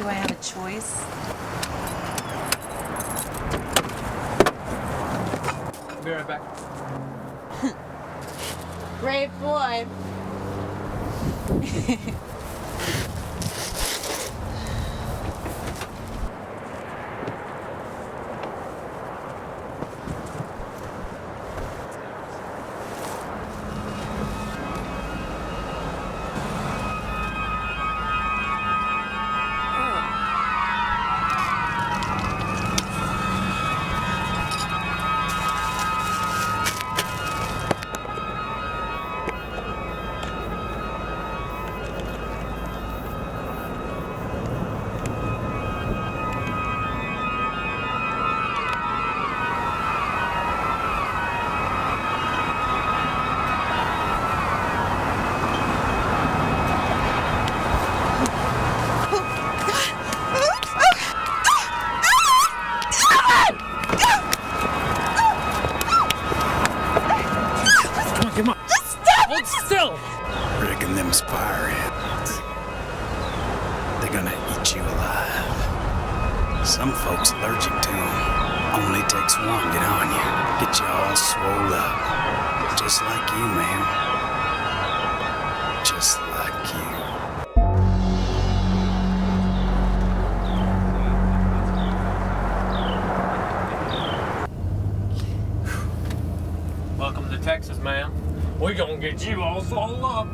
Do I have a choice? I'll be right back. Brave boy. Reckon them fire ants, they're gonna eat you alive. Some folks allergic to them. Only takes one get on you, get you all swole up. Just like you, man. Just like you. Welcome to Texas, ma'am. We're gonna get you all swole up.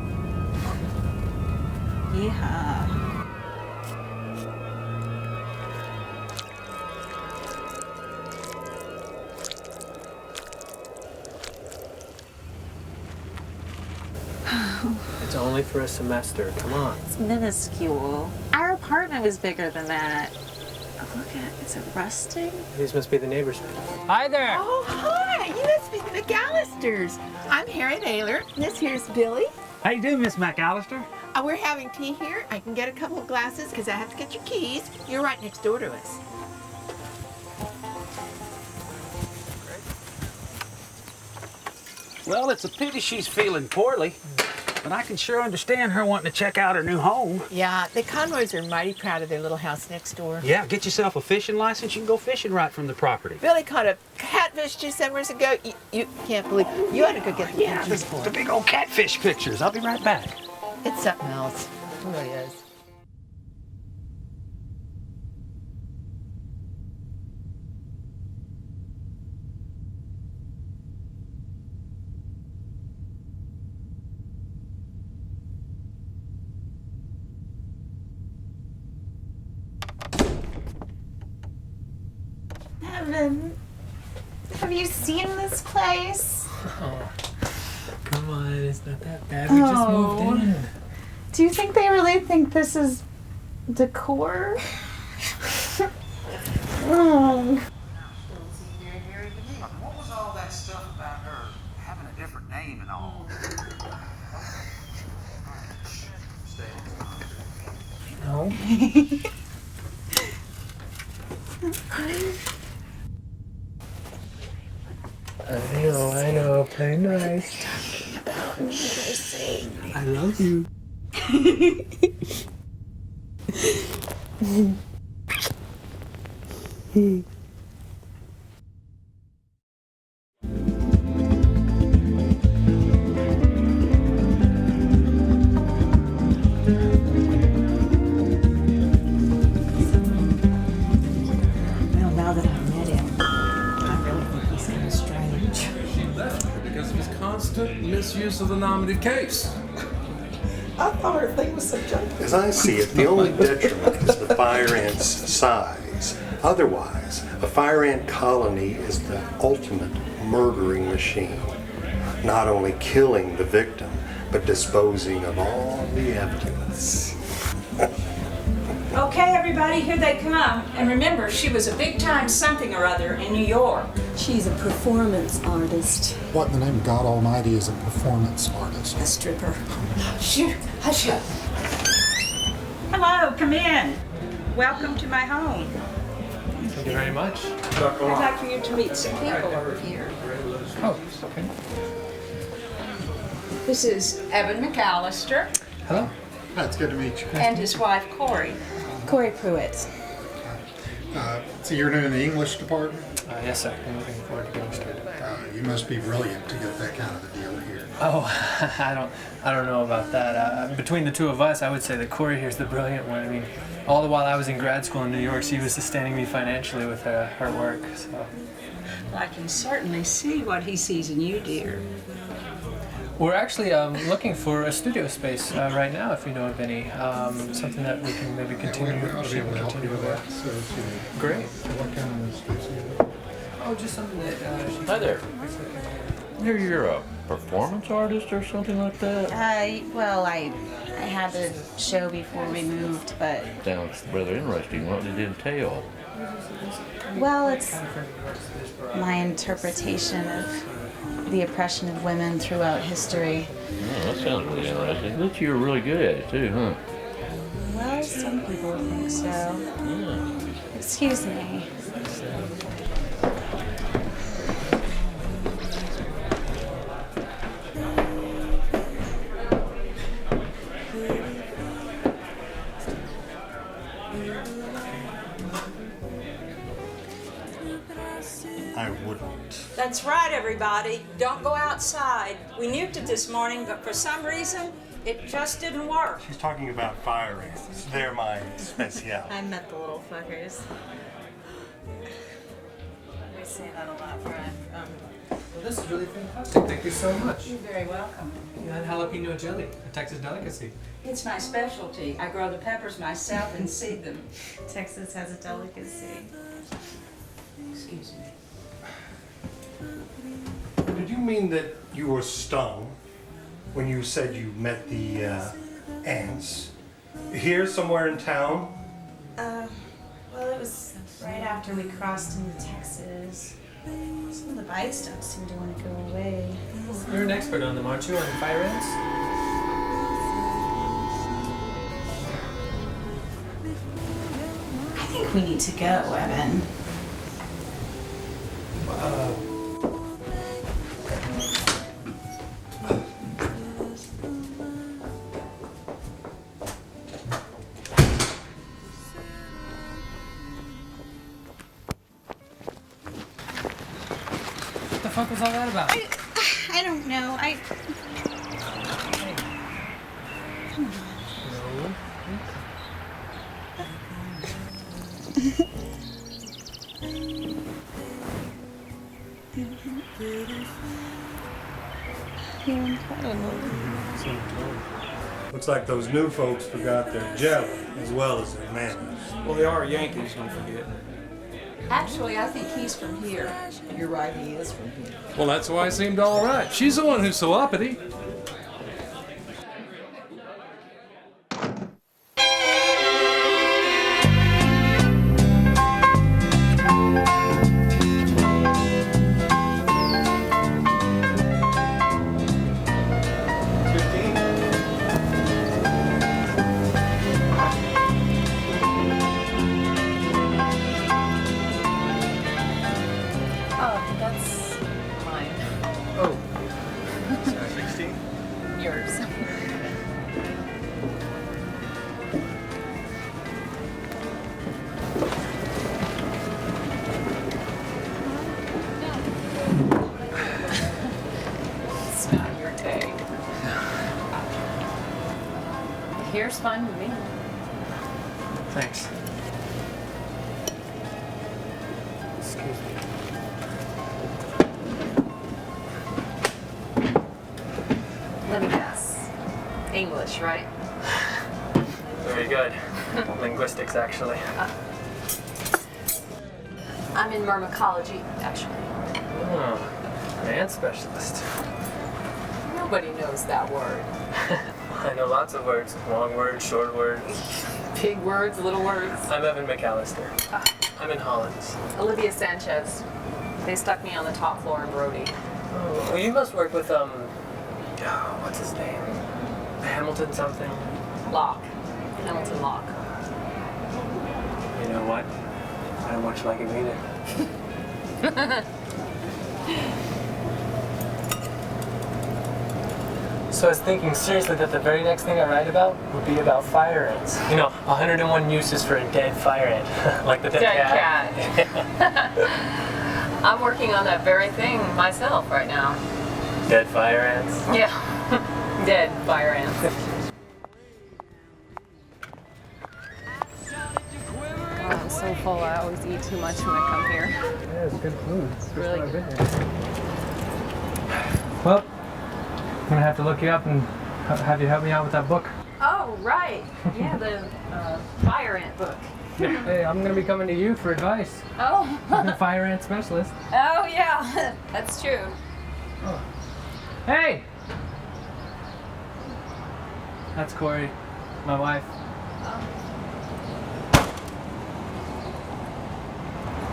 Yeah. It's only for a semester. Come on. It's minuscule. Our apartment was bigger than that. Oh, look at it. Is it rusting? These must be the neighbors. Hi there. Oh, hi. You must be the McAllisters. I'm Harriet Ayler. This here's Billy. How you doing, Miss McAllister? We're having tea here. I can get a couple of glasses because I have to get your keys. You're right next door to us. Well, it's a pity she's feeling poorly, but I can sure understand her wanting to check out her new home. Yeah, the Conroys are mighty proud of their little house next door. Yeah, get yourself a fishing license. You can go fishing right from the property. Billy caught a catfish 2 summers ago. You can't believe it. You ought to go get the Yeah, pictures for the it. big old catfish pictures. I'll be right back. It's something else. It really is. Evan, have you seen this place? Oh, come on, it's not that bad. We just moved in. Do you think they really think this is decor? Oh. What was all that stuff about her having a different name and all? No. I know. Play nice. I love you. Well, now that I've met him, I really think he's kind of strange. She left her because of his constant misuse of the nominative case. I thought her thing was so junky. As I see it, the only detriment is the fire ant's size. Otherwise, a fire ant colony is the ultimate murdering machine. Not only killing the victim, but disposing of all the evidence. Okay, everybody, here they come. And remember, she was a big-time something or other in New York. She's a performance artist. What in the name of God Almighty is a performance artist? A stripper. Shoo, hush up. Hello, come in. Welcome to my home. Thank you very much. I'd like for you to meet some people over here. Oh, okay. This is Evan McAllister Hello. It's good to meet you. and his wife, Corey. Corey Pruitt. So you're new in the English department? Yes, sir. I'm looking forward to getting started. You must be brilliant to get that kind of a deal here. Oh, I don't know about that. Between the two of us, I would say that Corey here's the brilliant one. I mean, all the while I was in grad school in New York, she was sustaining me financially with her work. So. I can certainly see what he sees in you, dear. We're actually looking for a studio space right now, if you know of any. Something that we can maybe continue. We ought to be able to help you with that. So, Great. what kind of space do you have? Oh, just something that. Hi there. You're a performance artist or something like that? Well, I had a show before we moved, but Sounds rather interesting. What did it entail? well, it's my interpretation of the oppression of women throughout history. Oh, that sounds really interesting. Looks you're really good at it too, huh? Well, some people think so. Yeah. Excuse me. I wouldn't. That's right, everybody. Don't go outside. We nuked it this morning, but for some reason, it just didn't work. She's talking about fire ants. They're my specialty. I met the little fuckers. We say that a lot, Brian. Well, this is really fantastic. Thank you so much. You're very welcome. You had jalapeno jelly, a Texas delicacy. It's my specialty. I grow the peppers myself and seed them. Texas has a delicacy. Excuse me. Did you mean that you were stung when you said you met the ants here somewhere in town? Well, it was right after we crossed into Texas. Some of the bites don't seem to want to go away. You're an expert on them, aren't you, on fire ants? I think we need to go, Evan. What the fuck was all that about? I don't know. Looks like those new folks forgot their jelly as well as their manners. Well, they are Yankees, don't forget. Actually, I think he's from here. You're right, he is from here. Well, that's why it seemed all right. She's the one who's so uppity. Oh, that's mine. Oh. 16? Yours. It's not your day. Here's fine with me. Thanks. Excuse me. Let me guess. English, right? Very good. Linguistics, actually. I'm in myrmecology, actually. Oh, an ant specialist. Nobody knows that word. I know lots of words. Long words, short words. Big words, little words. I'm Evan McAllister. I'm in Holland. Olivia Sanchez. They stuck me on the top floor in Brody. Oh, you must work with, what's his name? Hamilton something? Locke. Hamilton Locke. You know what? I don't much like him either. So I was thinking seriously that the very next thing I write about would be about fire ants. 101 uses for a dead fire ant. Like the dead cat. I'm working on that very thing myself right now. Dead fire ants? Yeah. Dead fire ants. I'm so full. I always eat too much when I come here. Yeah, it's good food. It's really good. Well, I'm gonna have to look you up and have you help me out with that book. Oh, right. Yeah, the fire ant book. Hey, I'm gonna be coming to you for advice. Oh. I'm a fire ant specialist. Oh, yeah. That's true. Oh. Hey! That's Corey, my wife.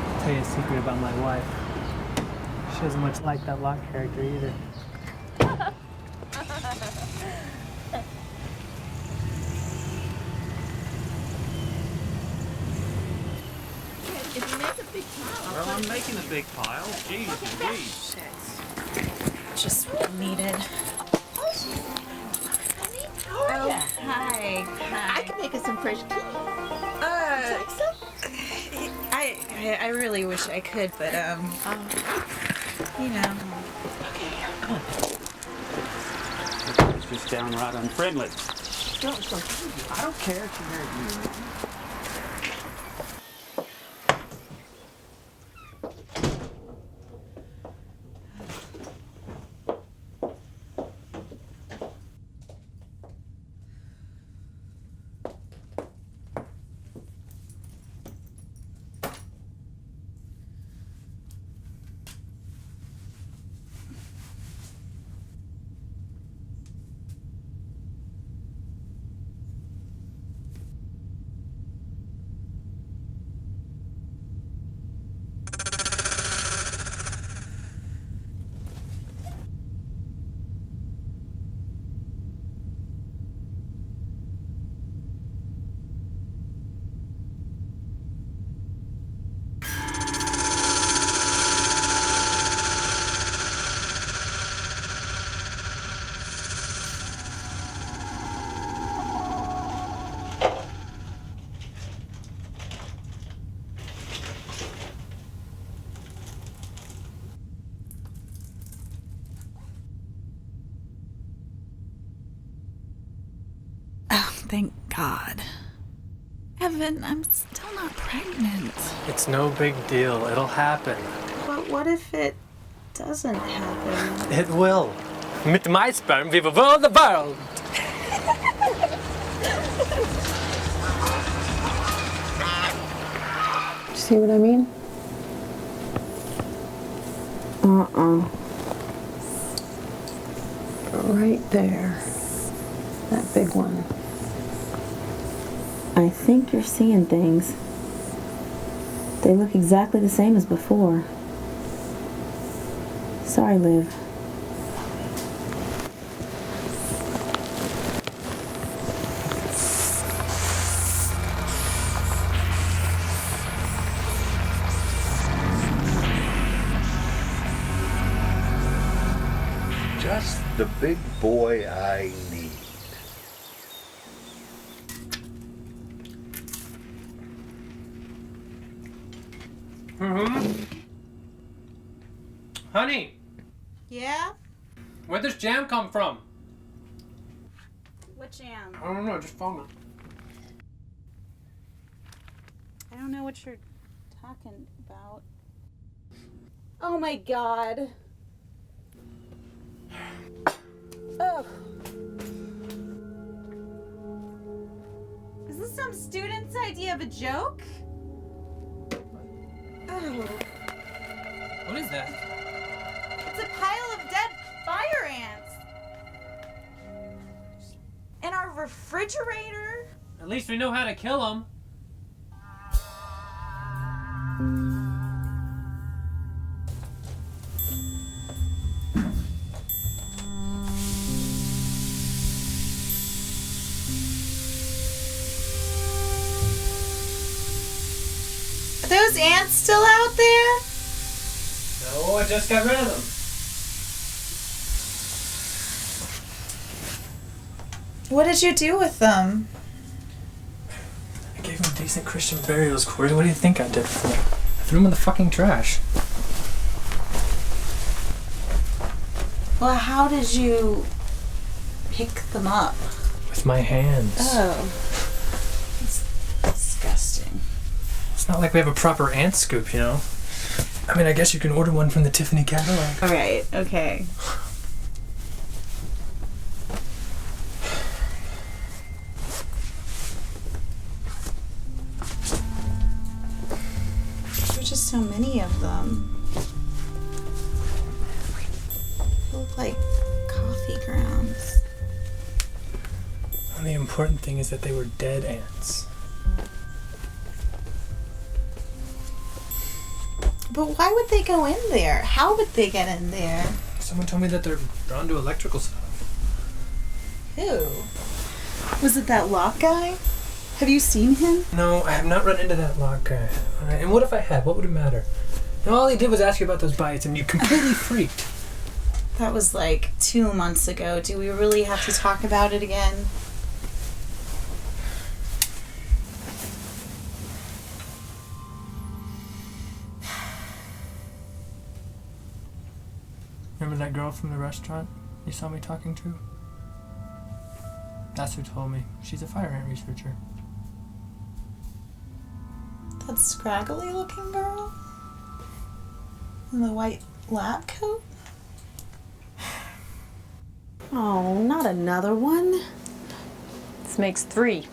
I'll tell you a secret about my wife. She doesn't much like that Locke character either. If you make a big pile. Well, I'm making a big pile. Jeez, Louise. Just what I needed. Oh, Hi. I can make us some fresh tea. Like some? I really wish I could, but Okay, come on. It's just downright unfriendly. I don't care if you hear me. Thank God. Evan, I'm still not pregnant. It's no big deal. It'll happen. But what if it doesn't happen? It will. Mit my sperm, we will rule the world. See what I mean? Right there. That big one. I think you're seeing things. They look exactly the same as before. Sorry, Liv. Just the big boy I need. Honey, Yeah? where'd this jam come from? What jam? I don't know, just found it. I don't know what you're talking about. Oh my God. Oh. Is this some student's idea of a joke? Oh. What is that? It's a pile of dead fire ants. In our refrigerator? At least we know how to kill them. Are those ants still out there? No, I just got rid of them. What did you do with them? I gave them decent Christian burials, Corey. What do you think I did with them? I threw them in the fucking trash. Well, how did you pick them up? With my hands. Oh. That's disgusting. It's not like we have a proper ant scoop, you know? I mean, I guess you can order one from the Tiffany catalog. Alright, okay. There's just so many of them. They look like coffee grounds. And the important thing is that they were dead ants. But why would they go in there? How would they get in there? Someone told me that they're drawn to electrical stuff. Who? Was it that lock guy? Have you seen him? No, I have not run into that lock guy. Alright, and what if I had? What would it matter? And all he did was ask you about those bites, and you completely freaked. That was like 2 months ago. Do we really have to talk about it again? Remember that girl from the restaurant you saw me talking to? That's who told me. She's a fire ant researcher. That scraggly looking girl? In the white lab coat? Oh, not another one. This makes 3.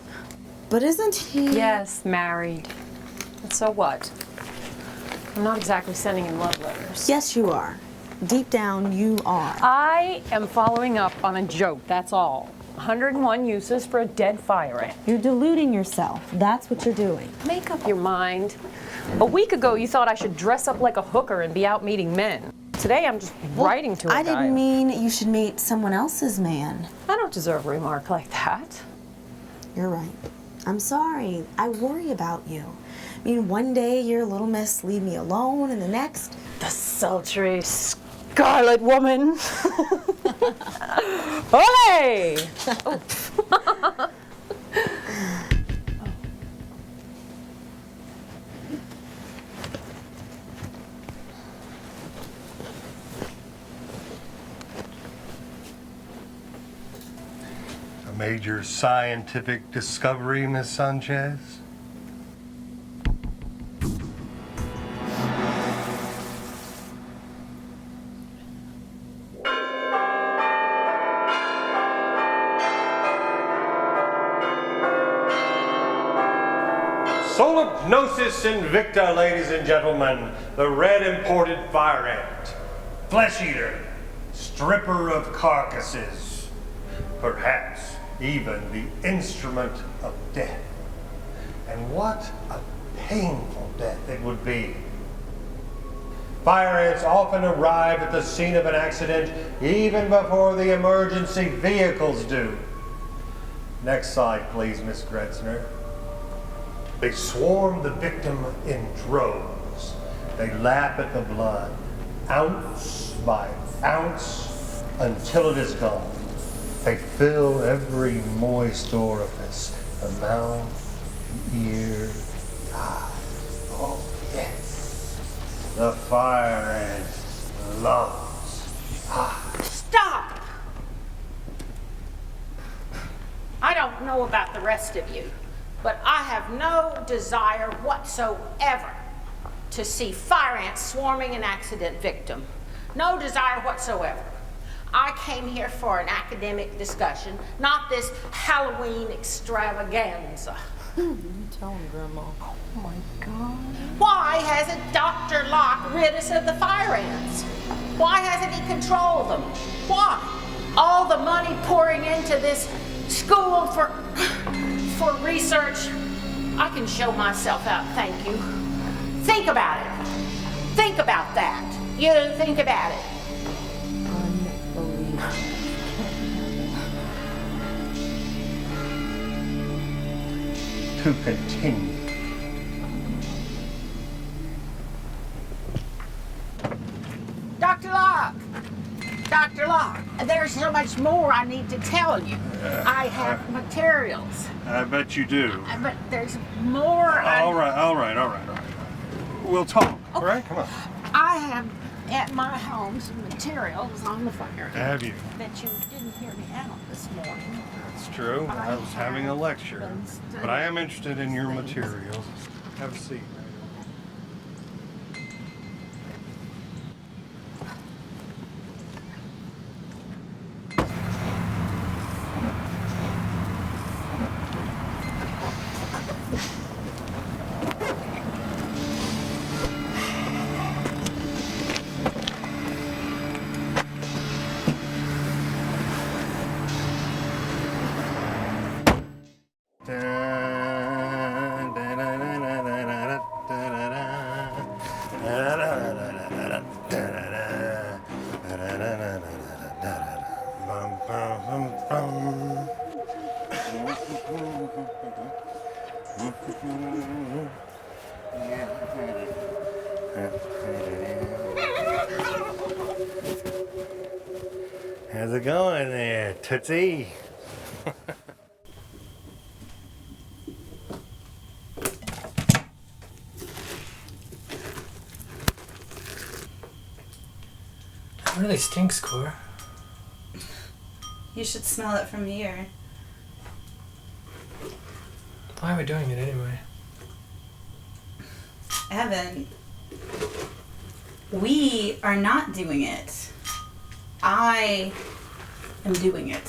But isn't he? Yes, married. And so what? I'm not exactly sending him love letters. Yes, you are. Deep down, you are. I am following up on a joke, that's all. 101 uses for a dead fire ant. You're deluding yourself. That's what you're doing. Make up your mind. A week ago, you thought I should dress up like a hooker and be out meeting men. Today, I'm just writing to a guy. I didn't mean you should meet someone else's man. I don't deserve a remark like that. You're right. I'm sorry. I worry about you. I mean, one day your little miss leave me alone, and the next... The sultry Scarlet Woman. Olé! Oh. A major scientific discovery, Miss Sanchez? Solipnosis invicta, ladies and gentlemen, the red imported fire ant, flesh eater, stripper of carcasses, perhaps even the instrument of death. And what a painful death it would be. Fire ants often arrive at the scene of an accident even before the emergency vehicles do. Next slide, please, Miss Gretzner. They swarm the victim in droves. They lap at the blood, ounce by ounce, until it is gone. They fill every moist orifice, the mouth, the ear, the eye. Oh, yes. The fire ant loves fire. Stop! I don't know about the rest of you, but I have no desire whatsoever to see fire ants swarming an accident victim. No desire whatsoever. I came here for an academic discussion, not this Halloween extravaganza. Tell him, Grandma. Oh my God. Why hasn't Dr. Locke rid us of the fire ants? Why hasn't he controlled them? Why? All the money pouring into this school for research. I can show myself out, thank you. Think about it. Think about that. You think about it. To continue. Dr. Locke! Dr. Locke, there's so much more I need to tell you. I have materials. I bet you do. But there's more. All right. We'll talk, all right? Come on. I have at my home some materials on the fire. Have you? Bet you didn't hear me out this morning. That's true. I was having a lecture. But I am interested in your materials. Have a seat. How's it going there, Tootsie? It really stinks, Cor. You should smell it from here. Why are we doing it anyway? Evan, we are not doing it. I am doing it.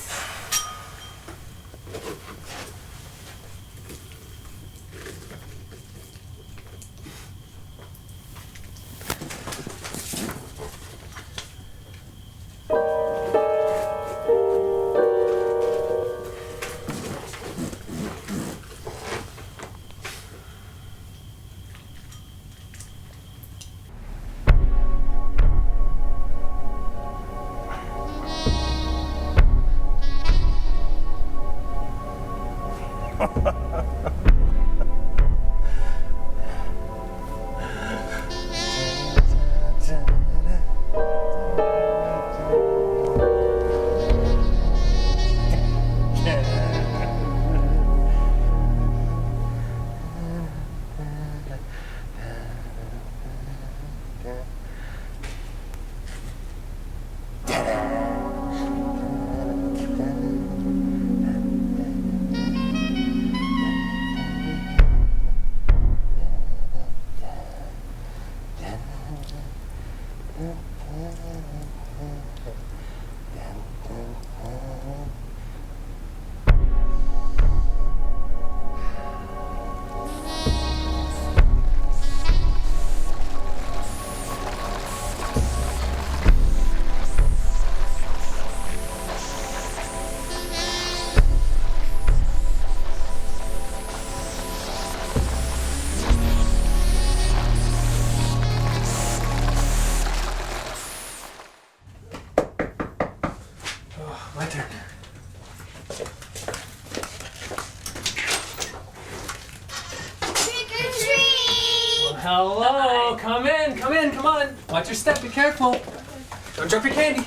My turn. Trick or treat! Well, hello. Come in, come on. Watch your step, be careful. Don't drop your candy.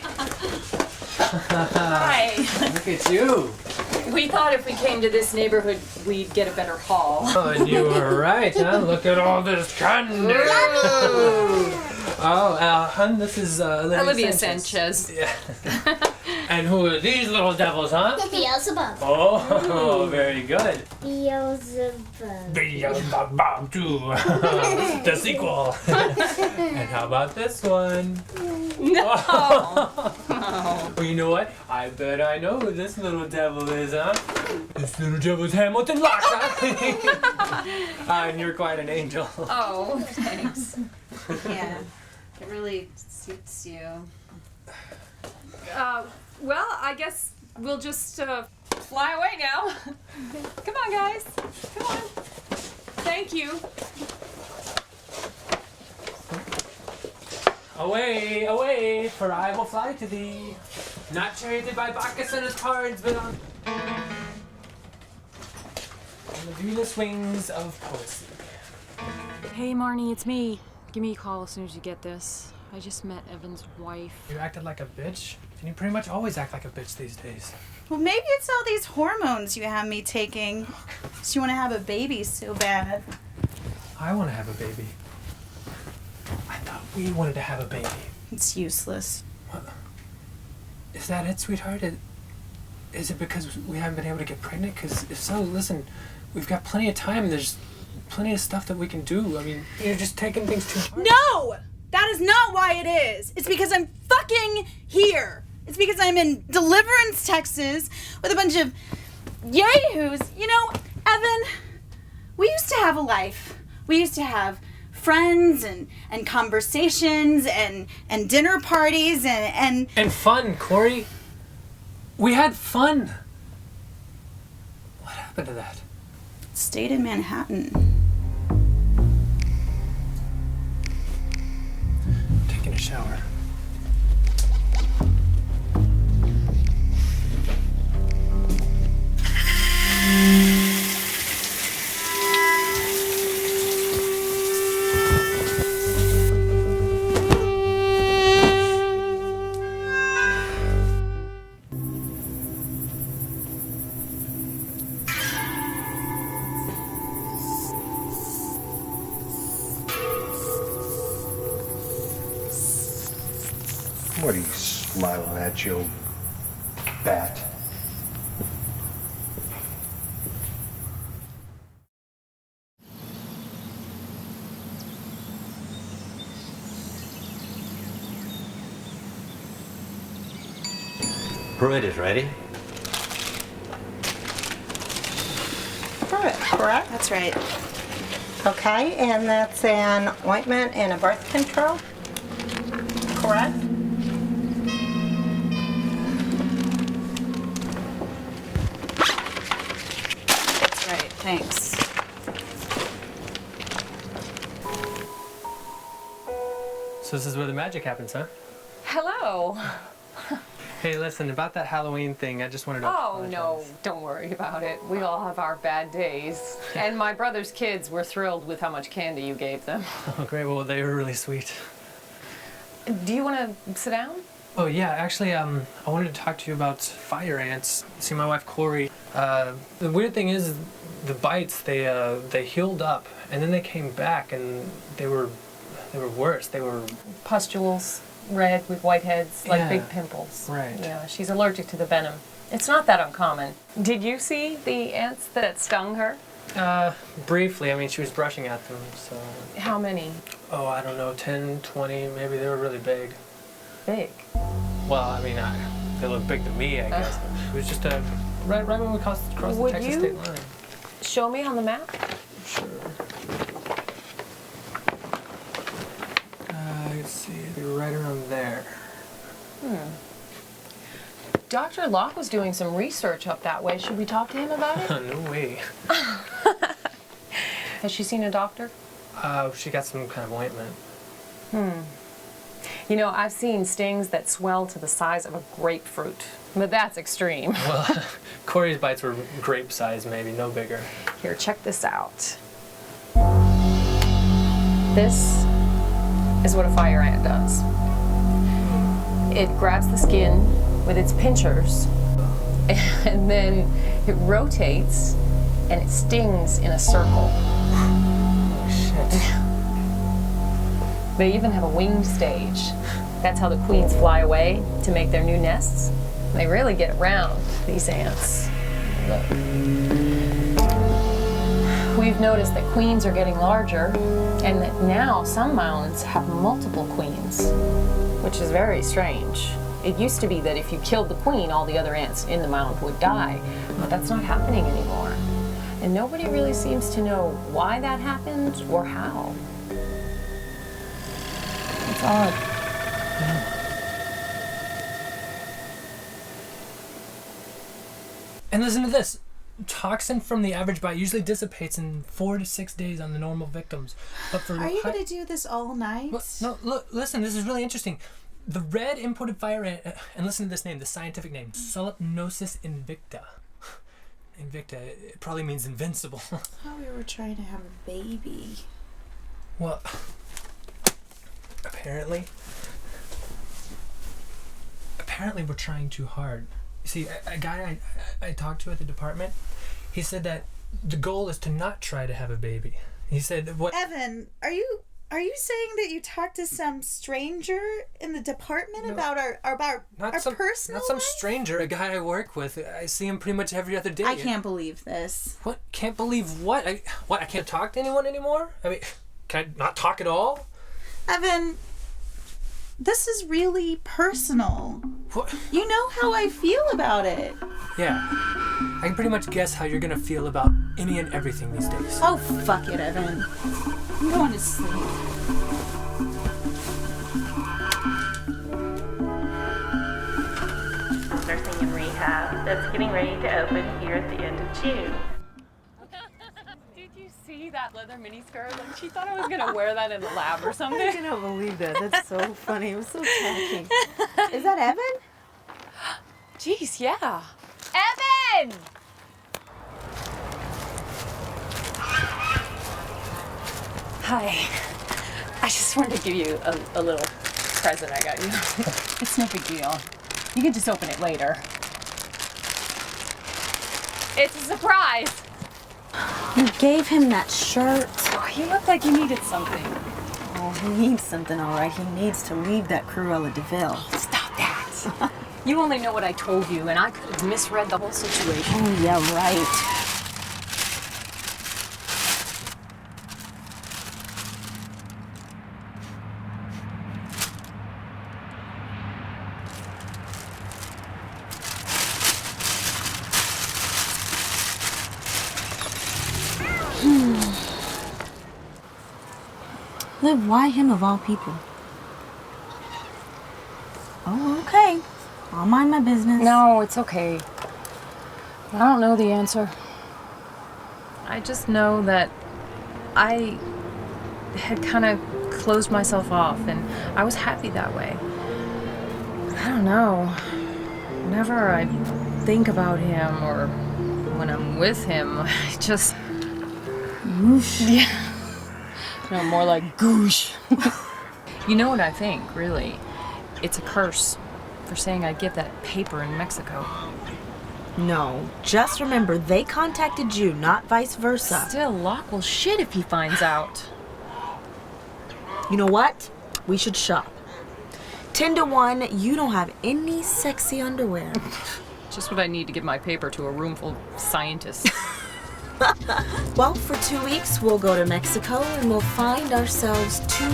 Hi. Look at you. We thought if we came to this neighborhood, we'd get a better haul. Oh, and you were right, huh? Look at all this candy. Oh, hun, this is Olivia Sanchez. Yeah. And who are these little devils, huh? Beelzebub. Oh, very good. Beelzebub. Beelzebub 2, the sequel. And how about this one? No. Well, you know what? I bet I know who this little devil is, huh? This little devil's Hamilton Locke, huh? And you're quite an angel. Oh, thanks. Yeah, it really suits you. Well, I guess we'll just fly away now. Come on, guys. Come on. Thank you. Away, away, for I will fly to thee. Not charioted by Bacchus and his cards, but on the Venus wings of poesy. Hey, Marnie, it's me. Give me a call as soon as you get this. I just met Evan's wife. You acted like a bitch, and you pretty much always act like a bitch these days. Well, maybe it's all these hormones you have me taking. So you want to have a baby so bad. I want to have a baby. I thought we wanted to have a baby. It's useless. What? Is that it, sweetheart? Is it because we haven't been able to get pregnant? Because if so, listen, we've got plenty of time. There's plenty of stuff that we can do. I mean, you're just taking things too hard. No! That is not why it is. It's because I'm fucking here. It's because I'm in Deliverance, Texas, with a bunch of yahoos. You know, Evan, we used to have a life. We used to have friends and conversations and dinner parties and fun, Corey. We had fun. What happened to that? Stayed in Manhattan. Taking a shower. What are you smiling at, you old bat? Pruitt is ready. Pruitt, correct? That's right. Okay, and that's an ointment and a birth control, correct? That's right. Thanks. So this is where the magic happens, huh? Hello. Hey, listen, about that Halloween thing, I just wanted to Oh, no, don't worry about it. We all have our bad days. And my brother's kids were thrilled with how much candy you gave them. Oh, great. Well, they were really sweet. Do you want to sit down? Oh, yeah. Actually, I wanted to talk to you about fire ants. See, my wife, Corey, the weird thing is the bites, they healed up, and then they came back, and they were worse. They were Pustules, red with white heads, like Yeah. big pimples. Right. Yeah, she's allergic to the venom. It's not that uncommon. Did you see the ants that stung her? Briefly. I mean, she was brushing at them, so... How many? Oh, I don't know, 10, 20, maybe. They were really big. Big? Well, I mean, they look big to me, I guess. It was just right when we crossed the Texas state line. Show me on the map? Sure. Let's see, they're right around there. Dr. Locke was doing some research up that way. Should we talk to him about it? No way. Has she seen a doctor? She got some kind of ointment. You know, I've seen stings that swell to the size of a grapefruit, but that's extreme. Well, Corey's bites were grape size, maybe, no bigger. Here, check this out. This is what a fire ant does. It grabs the skin with its pinchers, and then it rotates, and it stings in a circle. Shit. They even have a winged stage. That's how the queens fly away to make their new nests. They really get around, these ants. Look. We've noticed that queens are getting larger, and that now some mounds have multiple queens, which is very strange. It used to be that if you killed the queen, all the other ants in the mound would die, but that's not happening anymore. And nobody really seems to know why that happened or how. It's odd. And listen to this. Toxin from the average bite usually dissipates in 4 to 6 days on the normal victims. But for Are you going to do this all night? No, look, listen, this is really interesting. The red imported fire ant, and listen to this name, the scientific name, Solipnosis invicta. Invicta, it probably means invincible. I thought we were trying to have a baby. Well, apparently apparently we're trying too hard. You see, a guy I talked to at the department, he said that the goal is to not try to have a baby. He said, what? Evan, are you saying that you talked to some stranger in the department about our personal Not some life? stranger, a guy I work with. I see him pretty much every other day. I can't believe this. What? Can't believe what? I can't talk to anyone anymore? I mean, can I not talk at all? Evan, this is really personal. What? You know how I feel about it. Yeah. I can pretty much guess how you're gonna feel about any and everything these days. Oh, fuck it, Evan. I'm going to sleep. Nursing and rehab that's getting ready to open here at the end of June. Did you see that leather miniskirt? Like, she thought I was gonna wear that in the lab or something. I cannot believe that. That's so funny. It was so tacky. Is that Evan? Jeez, yeah. Evan! Hi. I just wanted to give you a little present I got you. It's no big deal. You can just open it later. It's a surprise. You gave him that shirt. Oh, you looked like you needed something. Oh, he needs something, all right. He needs to leave that Cruella de Vil. Stop that. You only know what I told you, and I could have misread the whole situation. Oh, yeah, right. Liv, why him of all people? Oh, okay. I'll mind my business. No, it's okay. I don't know the answer. I just know that I had kind of closed myself off, and I was happy that way. I don't know. Whenever I think about him or when I'm with him, I just... Whoosh. Yeah. No, more like goosh. You know what I think, really? It's a curse for saying I'd get that paper in Mexico. No, just remember, they contacted you, not vice versa. Still, Locke will shit if he finds out. You know what? We should shop. 10 to 1, you don't have any sexy underwear. Just what I need to give my paper to a room full of scientists. Well, for 2 weeks, we'll go to Mexico and we'll find ourselves 2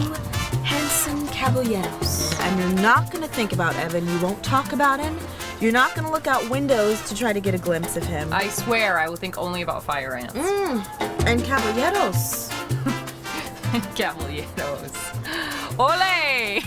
handsome caballeros. And you're not gonna think about Evan. You won't talk about him. You're not gonna look out windows to try to get a glimpse of him. I swear I will think only about fire ants. And caballeros. Caballeros. Ole!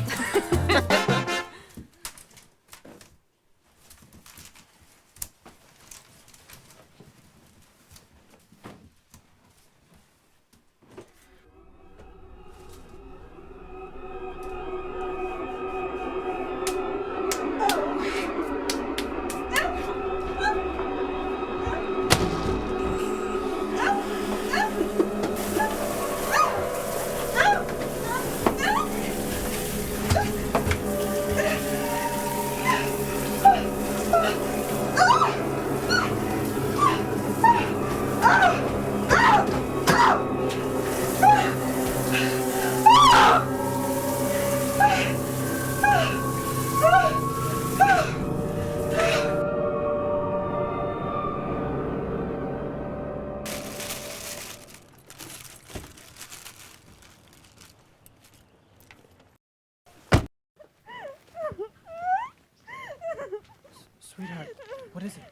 Sweetheart, what is it?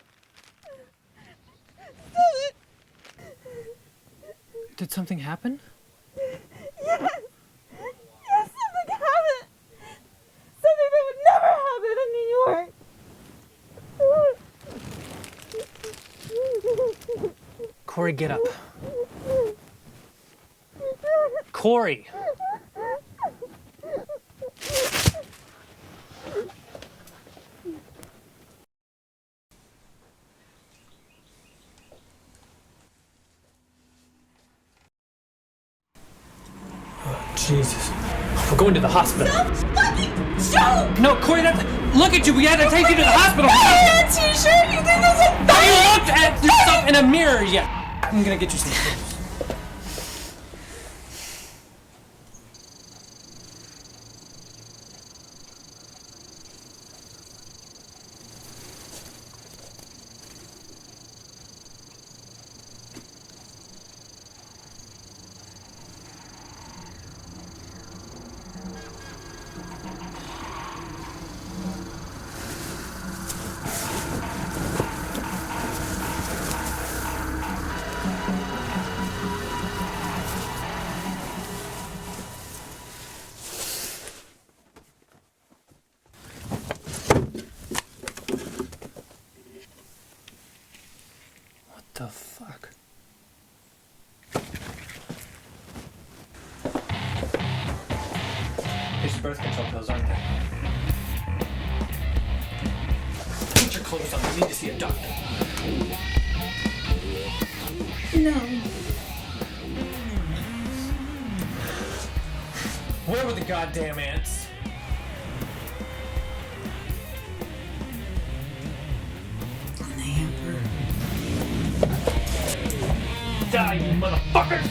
Did something happen? Yes! Yes, something happened! Something that would never happen in New York! Corey, get up. Corey! Jesus. We're going to the hospital. Stop! No, Corey, look at you. We had to take you to the hospital. Hey, a t-shirt. You think that's a Have you looked at yourself in a mirror yet? I'm gonna get you some clothes. What the fuck? These are birth control pills, aren't they? Put your clothes on. You need to see a doctor. No. Where were the goddamn ants? Die, you motherfucker!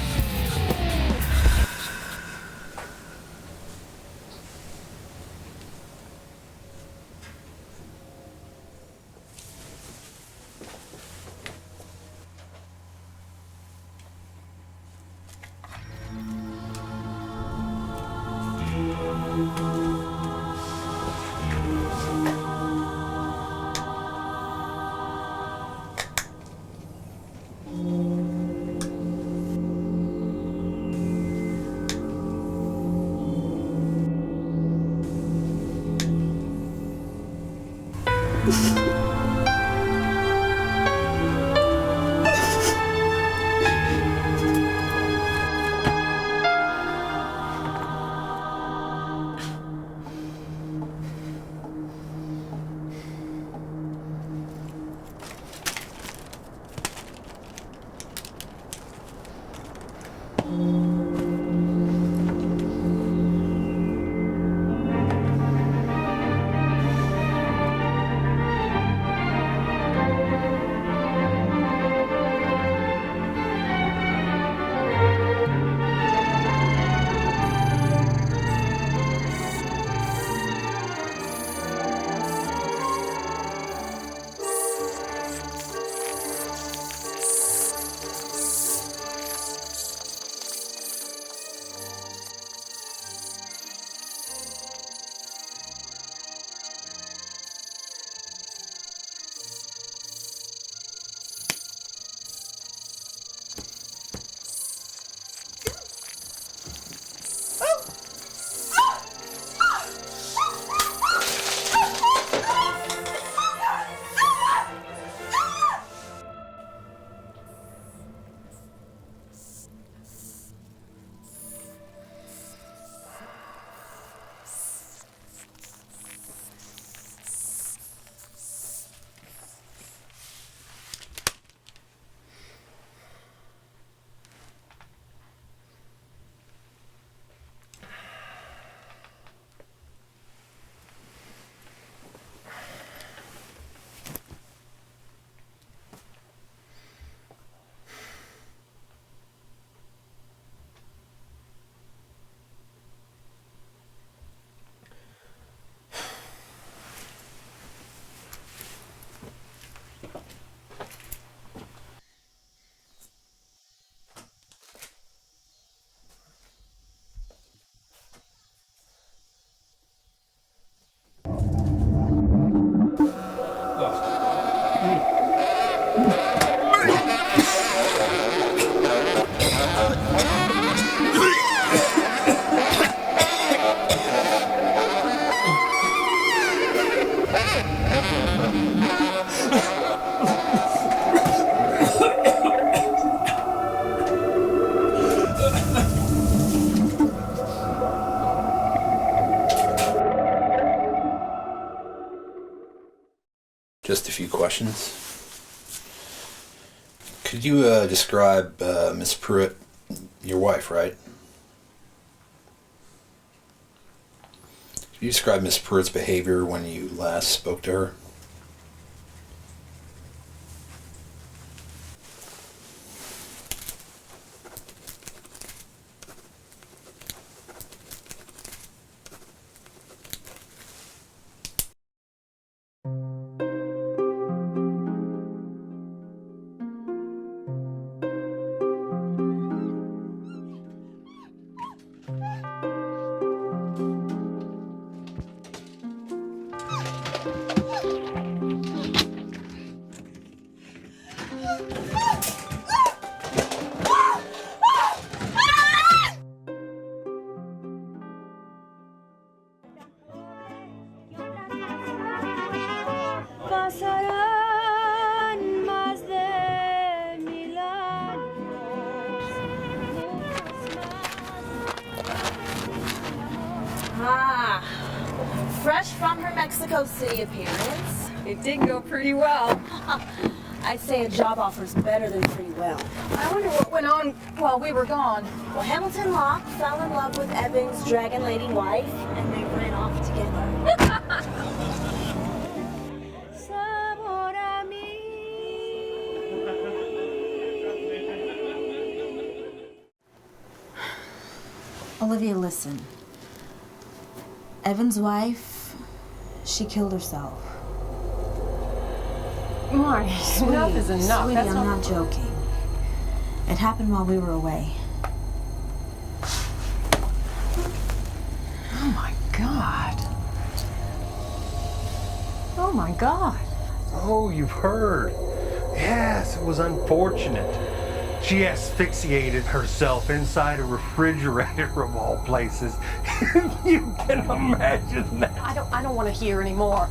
Just a few questions. Could you describe Miss Pruitt, your wife, right? you describe Miss Pruitt's behavior when you last spoke to her? Fresh from her Mexico City appearance. It did go pretty well. I'd say a job offer's better than pretty well. I wonder what went on while we were gone. Well, Hamilton Locke fell in love with Evan's dragon lady wife, and they ran off together. Olivia, listen. Evan's wife, she killed herself. Marty, enough is enough. Sweetie, That's I'm not joking. It happened while we were away. Oh my God. Oh my God. Oh, you've heard. Yes, it was unfortunate. She asphyxiated herself inside a refrigerator of all places. You can imagine that. I don't want to hear anymore.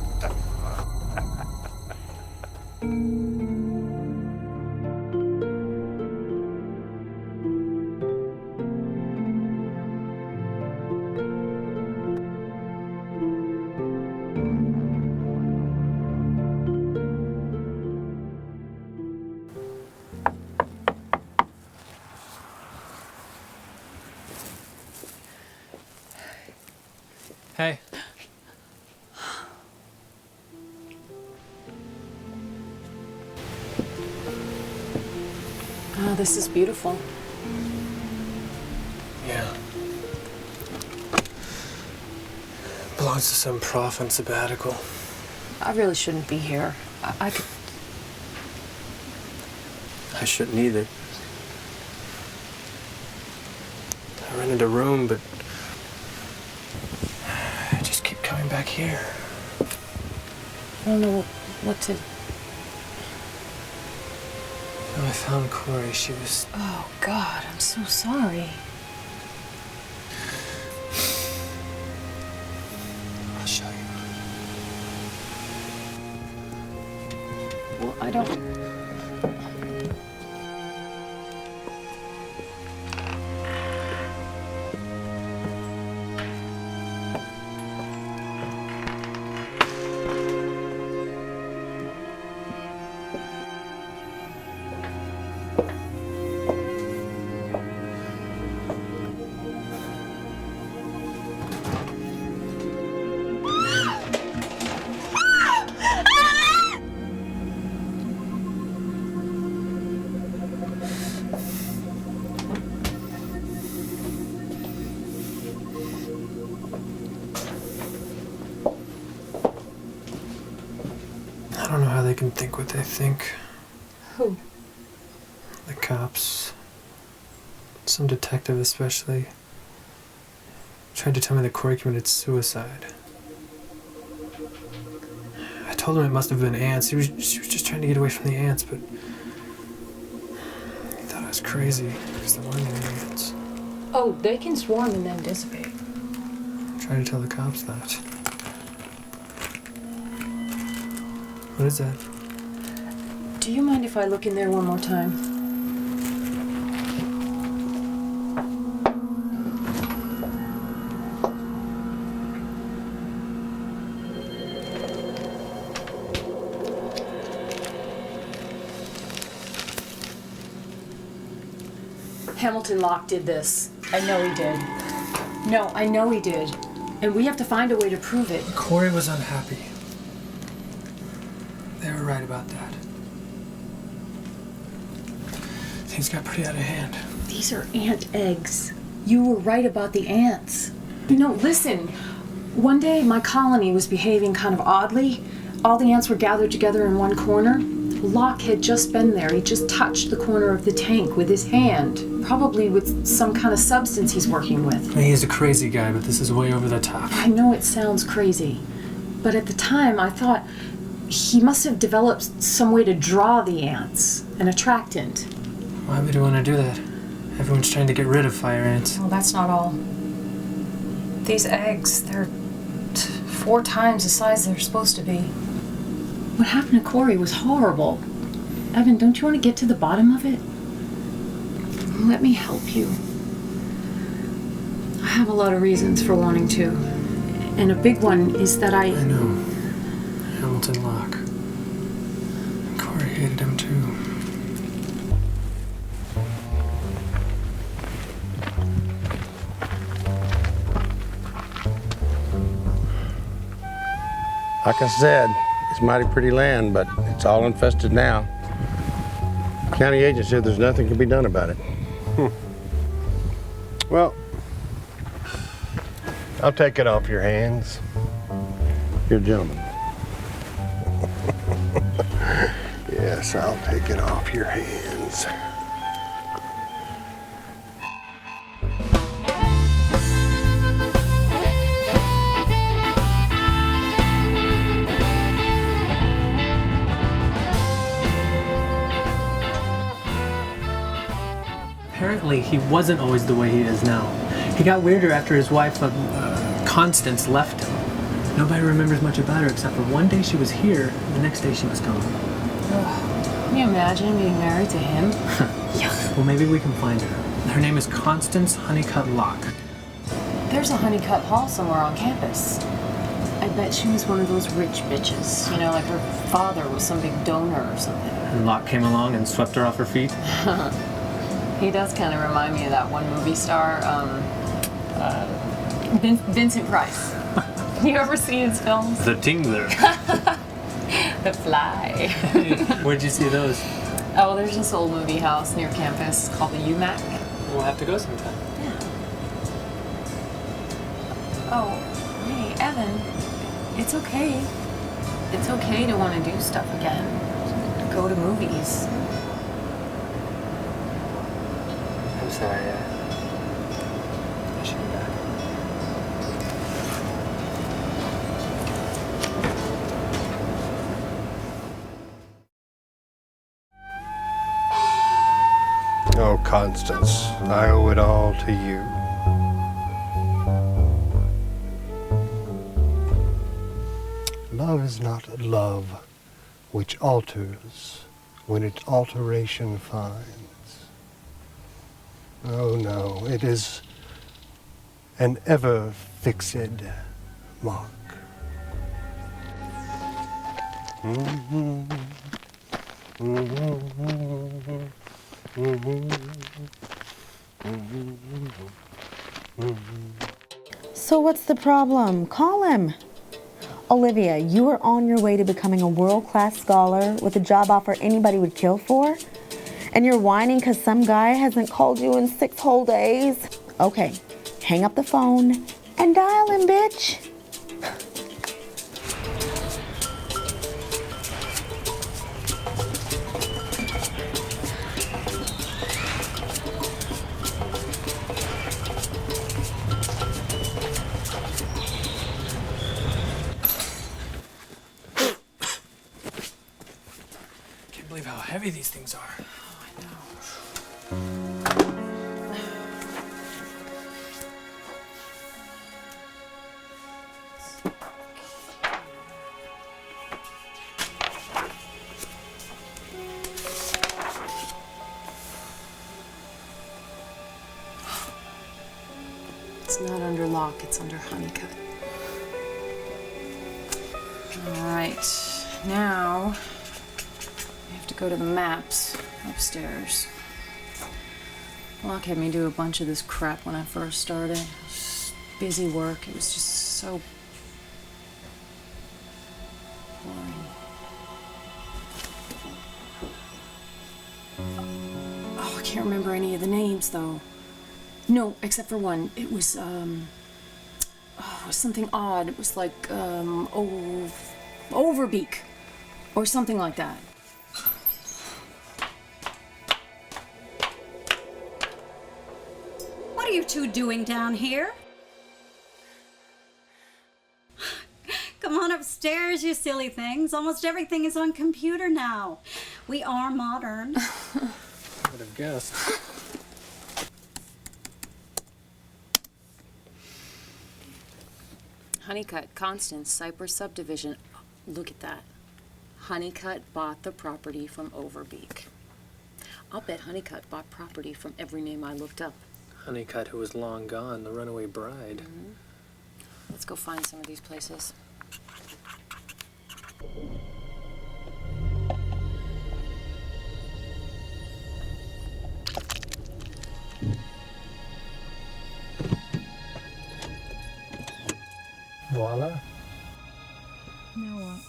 Hey. Oh, this is beautiful. Yeah. Belongs to some prof on sabbatical. I really shouldn't be here. I could... I shouldn't either. I rented a room, but I just keep coming back here. I don't know what to... When I found Corey, she was... Oh, God, I'm so sorry. I'll show you. Well, I don't... I don't know how they can think what they think. Who? The cops. Some detective especially. Tried to tell me that Corey committed suicide. I told him it must have been ants. She was just trying to get away from the ants, but he thought I was crazy because there weren't any ants. Oh, they can swarm and then dissipate. I tried to tell the cops that. What is that? Do you mind if I look in there one more time? Hamilton Locke did this. I know he did. No, I know he did. And we have to find a way to prove it. Corey was unhappy. They were right about that. Things got pretty out of hand. These are ant eggs. You were right about the ants. You know, listen. One day my colony was behaving kind of oddly. All the ants were gathered together in one corner. Locke had just been there. He just touched the corner of the tank with his hand, probably with some kind of substance he's working with. I mean, he's a crazy guy, but this is way over the top. I know it sounds crazy, but at the time I thought he must have developed some way to draw the ants, an attractant. Why would he want to do that? Everyone's trying to get rid of fire ants. Well, that's not all. These eggs, they're 4 times the size they're supposed to be. What happened to Corey was horrible. Evan, don't you want to get to the bottom of it? Let me help you. I have a lot of reasons for wanting to. And a big one is that I know. Hamilton Locke. Corey hated him too. Like I said, it's mighty pretty land, but it's all infested now. County agent said there's nothing can be done about it. Well, I'll take it off your hands. You're a gentleman. Yes, I'll take it off your hands. Apparently, he wasn't always the way he is now. He got weirder after his wife, Constance, left him. Nobody remembers much about her except for one day she was here, and the next day she was gone. Can you imagine being married to him? Well, maybe we can find her. Her name is Constance Honeycutt Locke. There's a Honeycutt Hall somewhere on campus. I bet she was one of those rich bitches. You know, like her father was some big donor or something. And Locke came along and swept her off her feet. He does kind of remind me of that one movie star, Vincent Price. You ever see his films? The Tingler. The Fly. Where'd you see those? Oh, there's this old movie house near campus called the UMac. We'll have to go sometime. Yeah. Oh, hey, Evan. It's okay. It's okay to want to do stuff again. To go to movies. I'm sorry, I should be back. Oh, Constance, I owe it all to you. Love is not love which alters when its alteration finds. Oh no, it is an ever-fixed mark. So what's the problem? Call him. Olivia, you are on your way to becoming a world-class scholar with a job offer anybody would kill for? And you're whining because some guy hasn't called you in 6 whole days? Okay, hang up the phone and dial him, bitch. Can't believe how heavy these things are. It's not under Locke, it's under Honeycutt. All right, now we have to go to the maps upstairs. Locke had me do a bunch of this crap when I first started. busy work. It was just so boring. Oh, I can't remember any of the names, though. No, except for one. It was, it was something odd. It was like, Overbeak, or something like that. What are you two doing down here? Come on upstairs, you silly things. Almost everything is on computer now. We are modern. I would have guessed. Honeycutt, Constance, Cypress subdivision. Look at that. Honeycutt bought the property from Overbeak. I'll bet Honeycutt bought property from every name I looked up. Honeycutt, who was long gone, the runaway bride. Mm-hmm. Let's go find some of these places. Voila. Now what?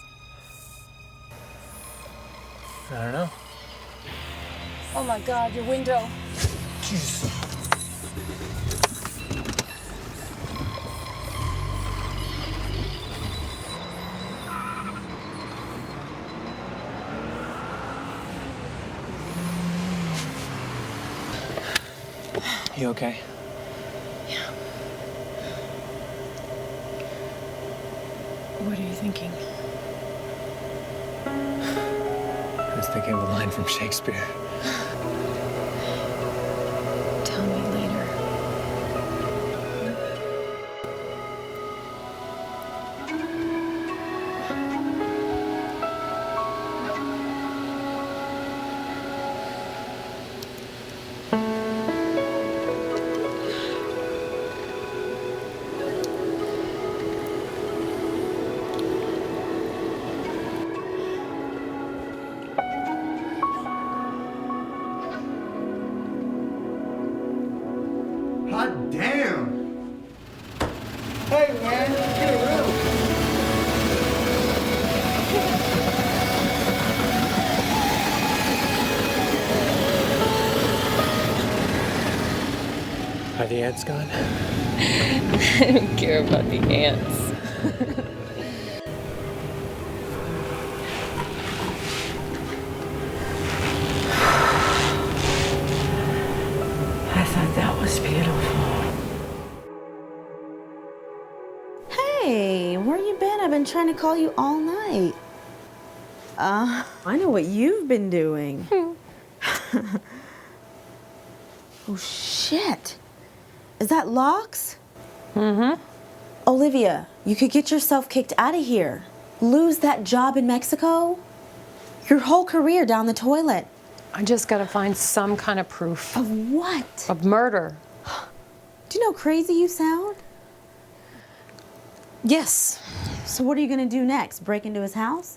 I don't know. Oh my God, your window. Jesus. You okay? Yeah. What are you thinking? I was thinking of a line from Shakespeare. Tell me later. Hot damn! Hey man, get a room. Are the ants gone? I don't care about the ants. I thought that was beautiful. Hey, where you been? I've been trying to call you all night. I know what you've been doing. Oh, shit. Is that Locks? Mm-hmm. Olivia, you could get yourself kicked out of here. Lose that job in Mexico. Your whole career down the toilet. I just gotta find some kind of proof. Of what? Of murder. Do you know how crazy you sound? Yes. So what are you gonna do next? Break into his house?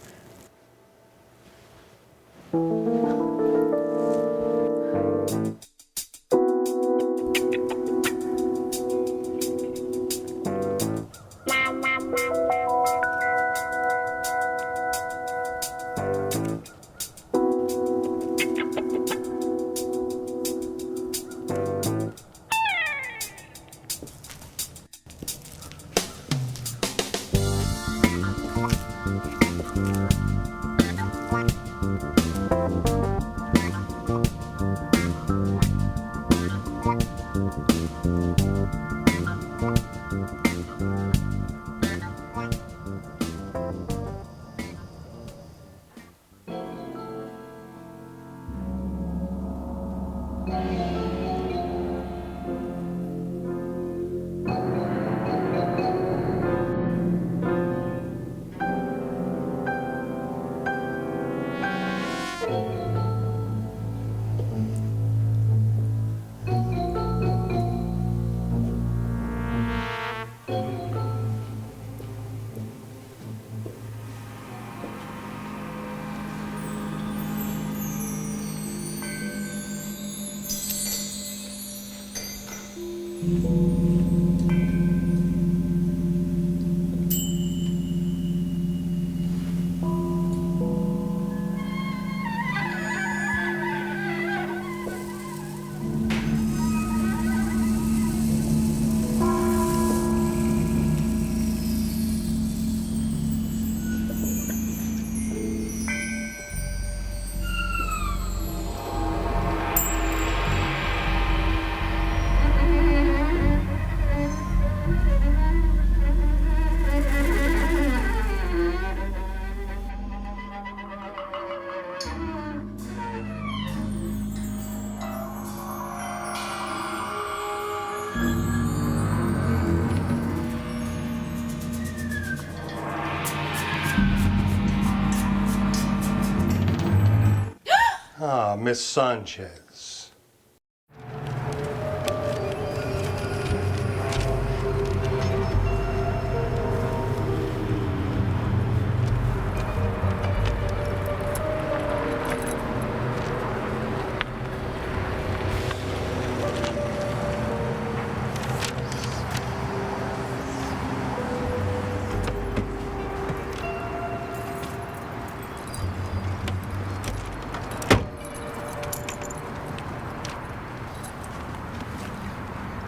Ah, Miss Sanchez.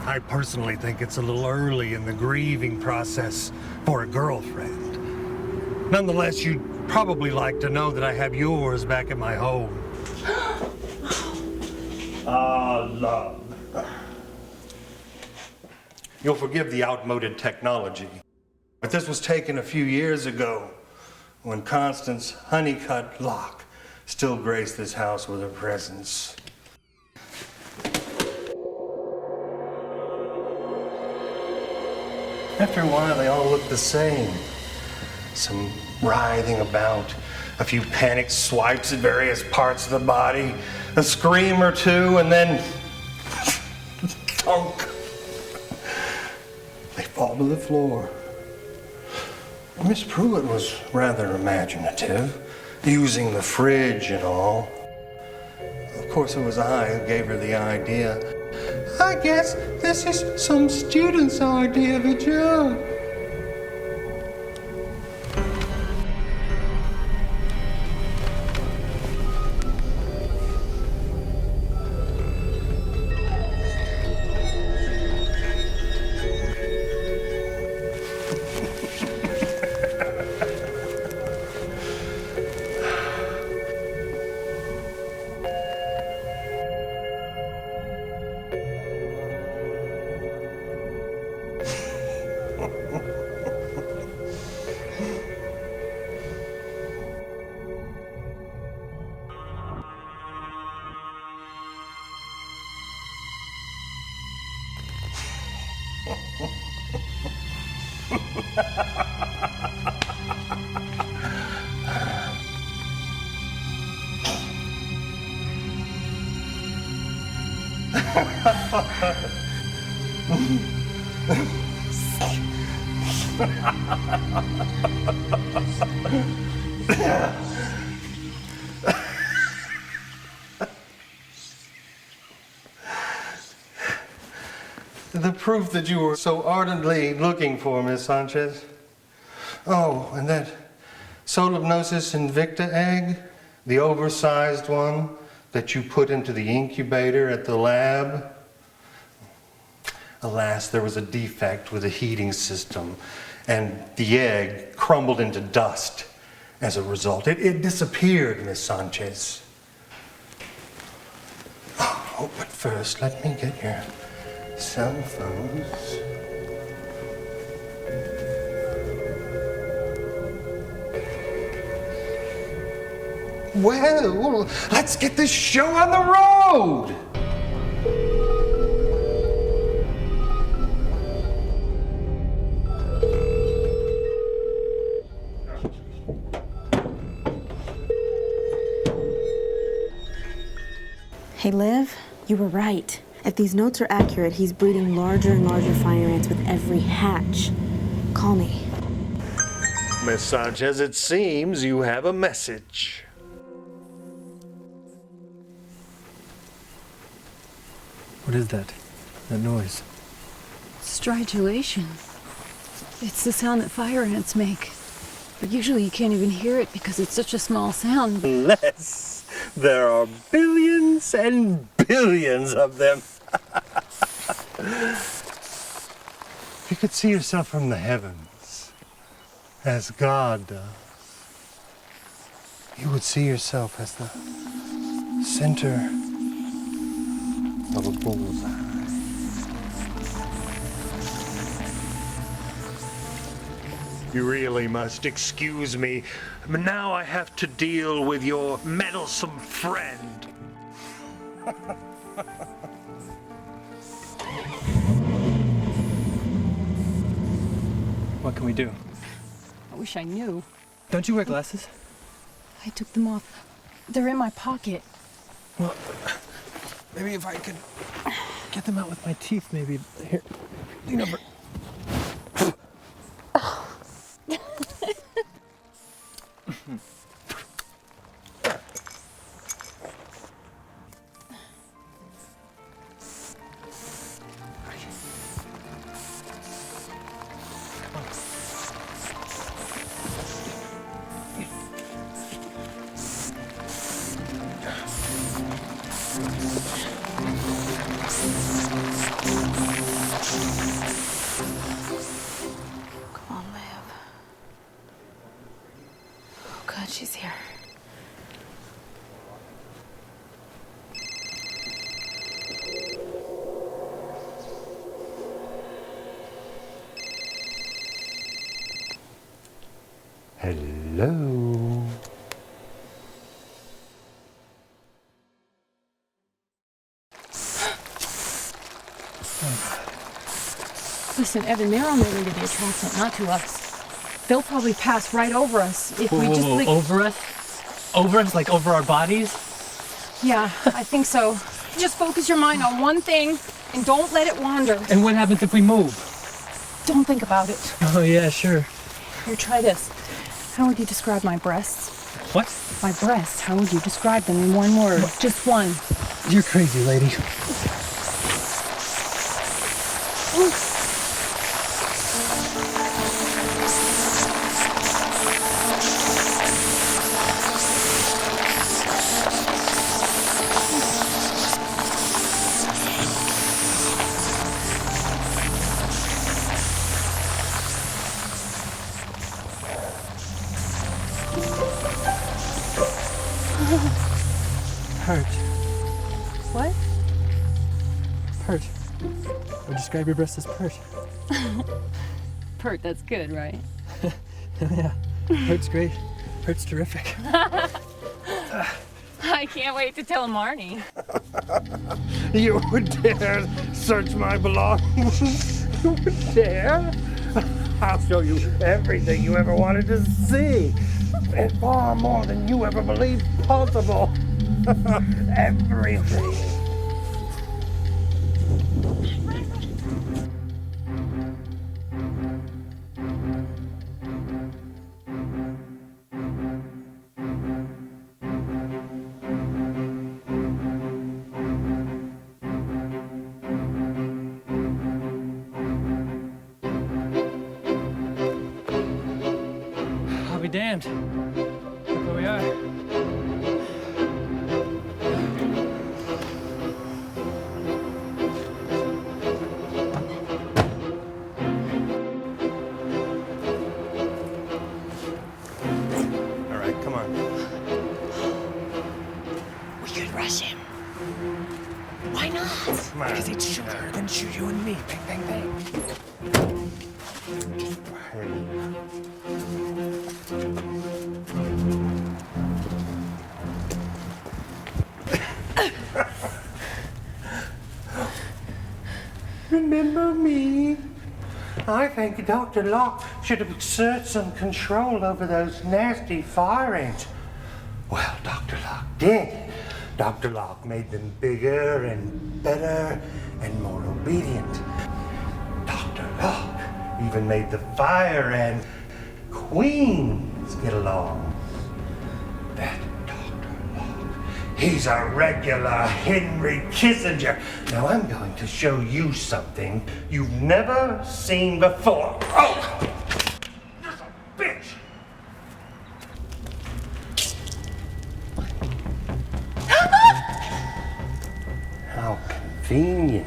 I personally think it's a little early in the grieving process for a girlfriend. Nonetheless, you'd probably like to know that I have yours back at my home. Love. You'll forgive the outmoded technology, but this was taken a few years ago when Constance Honeycutt Locke still graced this house with her presence. After a while, they all look the same. Some writhing about, a few panicked swipes at various parts of the body, a scream or two, and then thunk. They fall to the floor. Miss Pruitt was rather imaginative, using the fridge and all. Of course, it was I who gave her the idea. I guess this is some student's idea of a joke. The proof that you were so ardently looking for, Miss Sanchez. Oh, and that Solemnosis invicta egg, the oversized one that you put into the incubator at the lab. Alas, there was a defect with the heating system, and the egg crumbled into dust as a result. It disappeared, Miss Sanchez. Oh, but first, let me get your cell phones. Well, let's get this show on the road! Hey, Liv, you were right. If these notes are accurate, he's breeding larger and larger fire ants with every hatch. Call me. Miss Sanchez, it seems you have a message. What is that? That noise? Stridulation. It's the sound that fire ants make. But usually you can't even hear it because it's such a small sound. Unless there are billions and billions of them. If you could see yourself from the heavens, as God does, you would see yourself as the center of a bullseye. You really must excuse me. Now I have to deal with your meddlesome friend. What can we do? I wish I knew. Don't you wear glasses? I took them off. They're in my pocket. Well, maybe if I could get them out with my teeth, maybe. Here, lean over. Come on, Liv. Oh, good, she's here. Hello. Listen, Evan, they're on their way to the attractant, not to us. They'll probably pass right over us if we just like... Over us? Over us, like over our bodies? Yeah, I think so. Just focus your mind on one thing and don't let it wander. And what happens if we move? Don't think about it. Oh, yeah, sure. Here, try this. How would you describe my breasts? What? My breasts, how would you describe them in one word? What? Just one. You're crazy, lady. Pert. What? Pert. Or describe your breasts as pert. Pert, that's good, right? Yeah. Pert's great. Pert's terrific. I can't wait to tell Marnie. You would dare search my belongings? You would dare? I'll show you everything you ever wanted to see. And far more than you ever believed possible. Everything. I'll be damned. Look where we are. All right, come on. We could rush him. Why not? Come on. Because he'd shoot her, then shoot you and me. Bang, bang, bang. Remember me? I think Dr. Locke should have exerted some control over those nasty fire ants. Well, Dr. Locke did. Dr. Locke made them bigger and better and more obedient. Dr. Locke even made the fire ant queens get along. That Dr. Locke, he's a regular Henry Kissinger. Now I'm going to show you something you've never seen before. Oh! You're a bitch! How convenient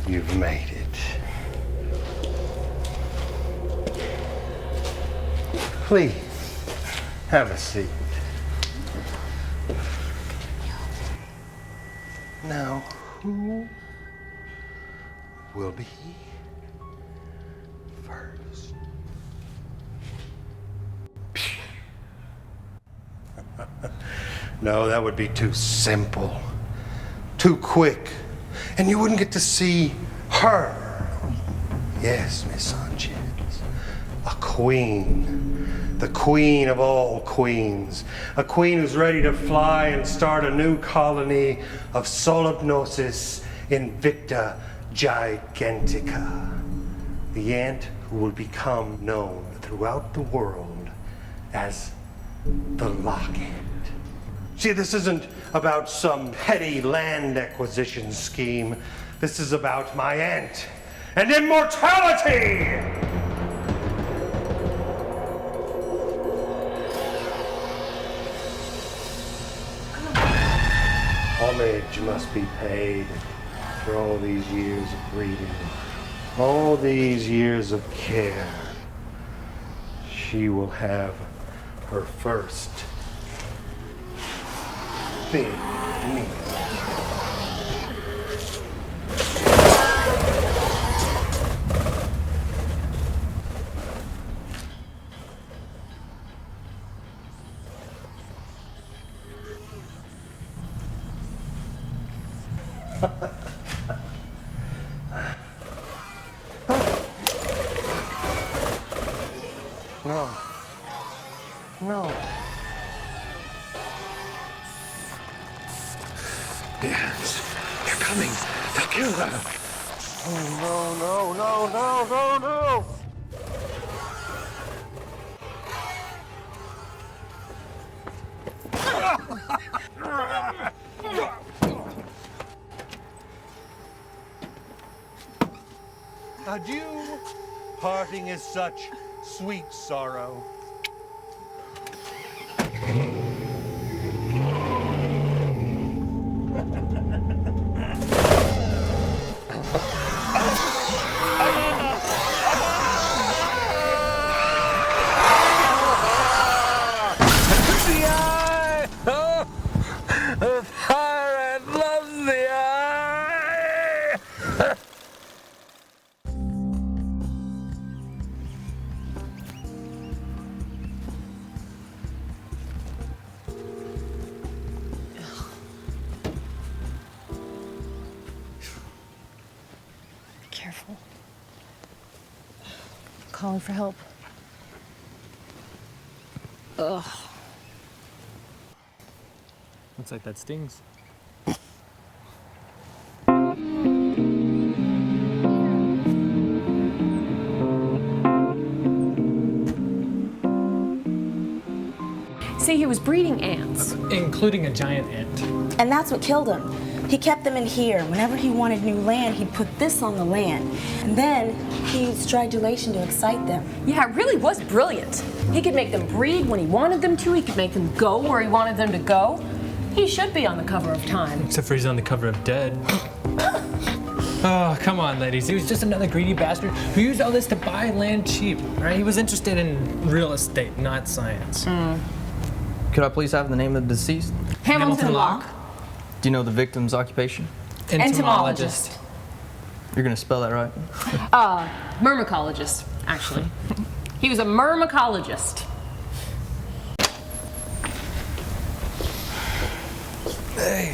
you've made it. Please, have a seat. Now, who will be first? No, that would be too simple, too quick, and you wouldn't get to see her. Yes, Miss Sanchez, a queen, the queen of all queens, a queen who's ready to fly and start a new colony of Solipnosis invicta gigantica, the ant who will become known throughout the world as the lock ant. See, this isn't about some petty land acquisition scheme. This is about my ant and immortality! Homage must be paid for all these years of breeding, all these years of care. She will have her first big meal. No. No. The ants. They're coming. They'll kill them. Oh, no. Adieu. Parting is such sweet sorrow. The fire ant loves the eye! Be careful. Calling for help. Ugh. Looks like that stings. See, he was breeding ants. Including a giant ant. And that's what killed him. He kept them in here. Whenever he wanted new land, he'd put this on the land. And then he used stridulation to excite them. Yeah, it really was brilliant. He could make them breed when he wanted them to. He could make them go where he wanted them to go. He should be on the cover of Time. Except for he's on the cover of Dead. Oh, come on, ladies. He was just another greedy bastard who used all this to buy land cheap, right? He was interested in real estate, not science. Could I please have the name of the deceased? Hamilton Locke. Do you know the victim's occupation? Entomologist. You're gonna spell that right? Myrmecologist, actually. He was a myrmecologist. Hey.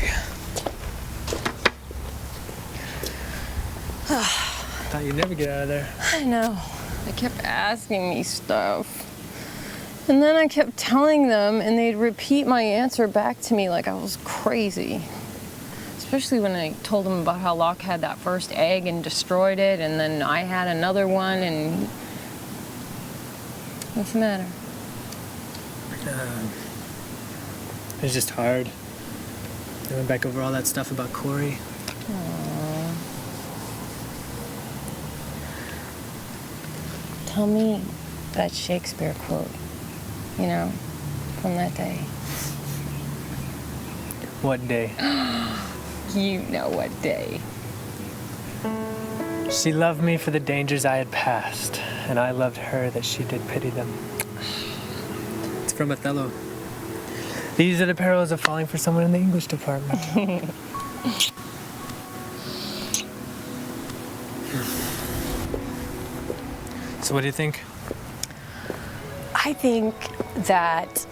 Thought you'd never get out of there. I know. They kept asking me stuff. And then I kept telling them, and they'd repeat my answer back to me like I was crazy. Especially when I told them about how Locke had that first egg and destroyed it, and then I had another one, and... What's the matter? It's just hard. I went back over all that stuff about Corey. Aww. Tell me that Shakespeare quote, you know, from that day. What day? You know what day. She loved me for the dangers I had passed, and I loved her that she did pity them. It's from Othello. These are the perils of falling for someone in the English department. So what do you think? I think that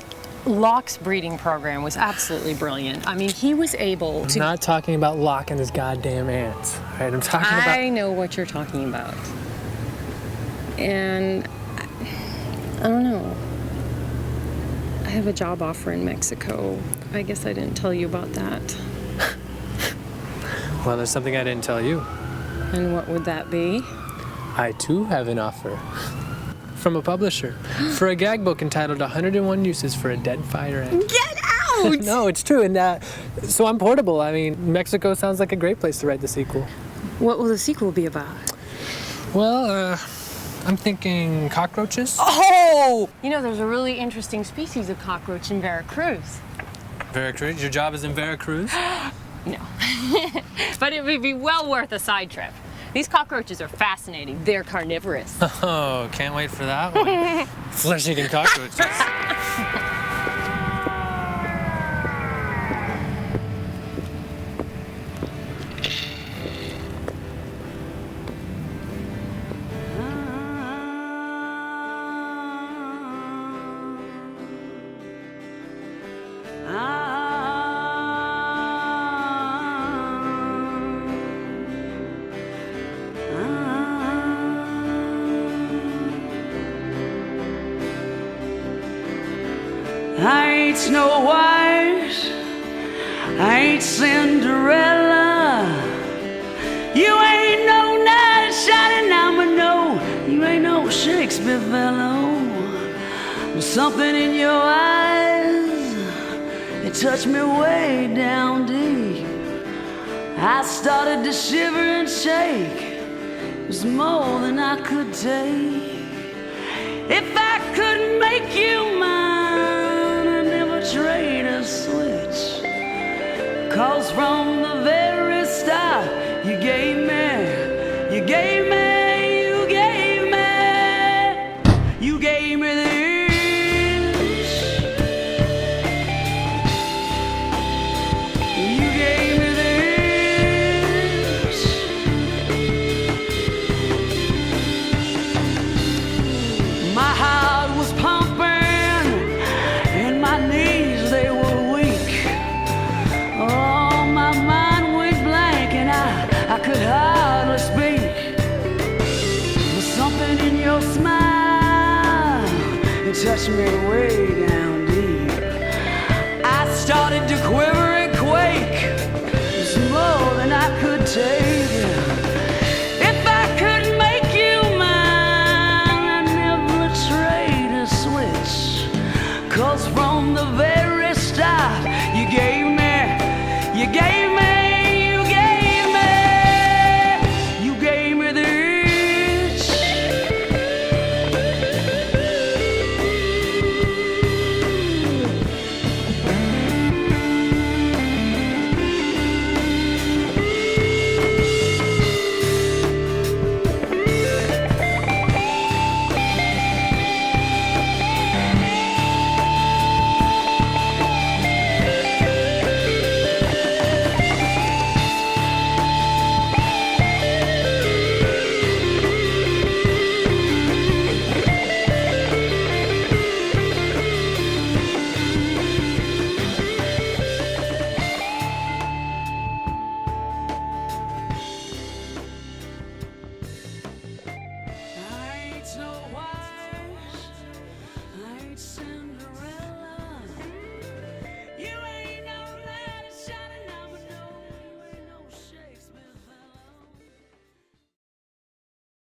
Locke's breeding program was absolutely brilliant. I mean, he was able to... I'm not talking about Locke and his goddamn ants. All right, I'm talking about... I know what you're talking about. And I don't know. have a job offer in Mexico. I guess I didn't tell you about that. Well, there's something I didn't tell you. And what would that be? I too have an offer from a publisher for a gag book entitled 101 Uses for a Dead Fire Ant. Get out! No, it's true. And so I'm portable. I mean, Mexico sounds like a great place to write the sequel. What will the sequel be about? Well, I'm thinking cockroaches. Oh! You know, there's a really interesting species of cockroach in Veracruz. Veracruz? Your job is in Veracruz? No. But it would be well worth a side trip. These cockroaches are fascinating. They're carnivorous. Oh, can't wait for that one. Flesh-eating cockroaches. I ain't Snow White, I ain't Cinderella. You ain't no knight shining armor, no. You ain't no Shakespeare fellow. But something in your eyes, it touched me way down deep. I started to shiver and shake. It was more than I could take. If I could make you mine, I'd never trade a switch. 'Cause from the very start, you gave me, you gave me, you gave me, you gave me this. You gave me this. My heart was pumping and my knees, they were weak. Oh, my mind went blank and I could hardly speak. But something in your smile, it touched me way down deep. I started to quiver and quake. It was more than I could take. If I could make you mine, I'd never trade a switch. 'Cause from the very start, you gave me, you gave me, you gave me, you gave me this. I ain't Snow White, I ain't Cinderella.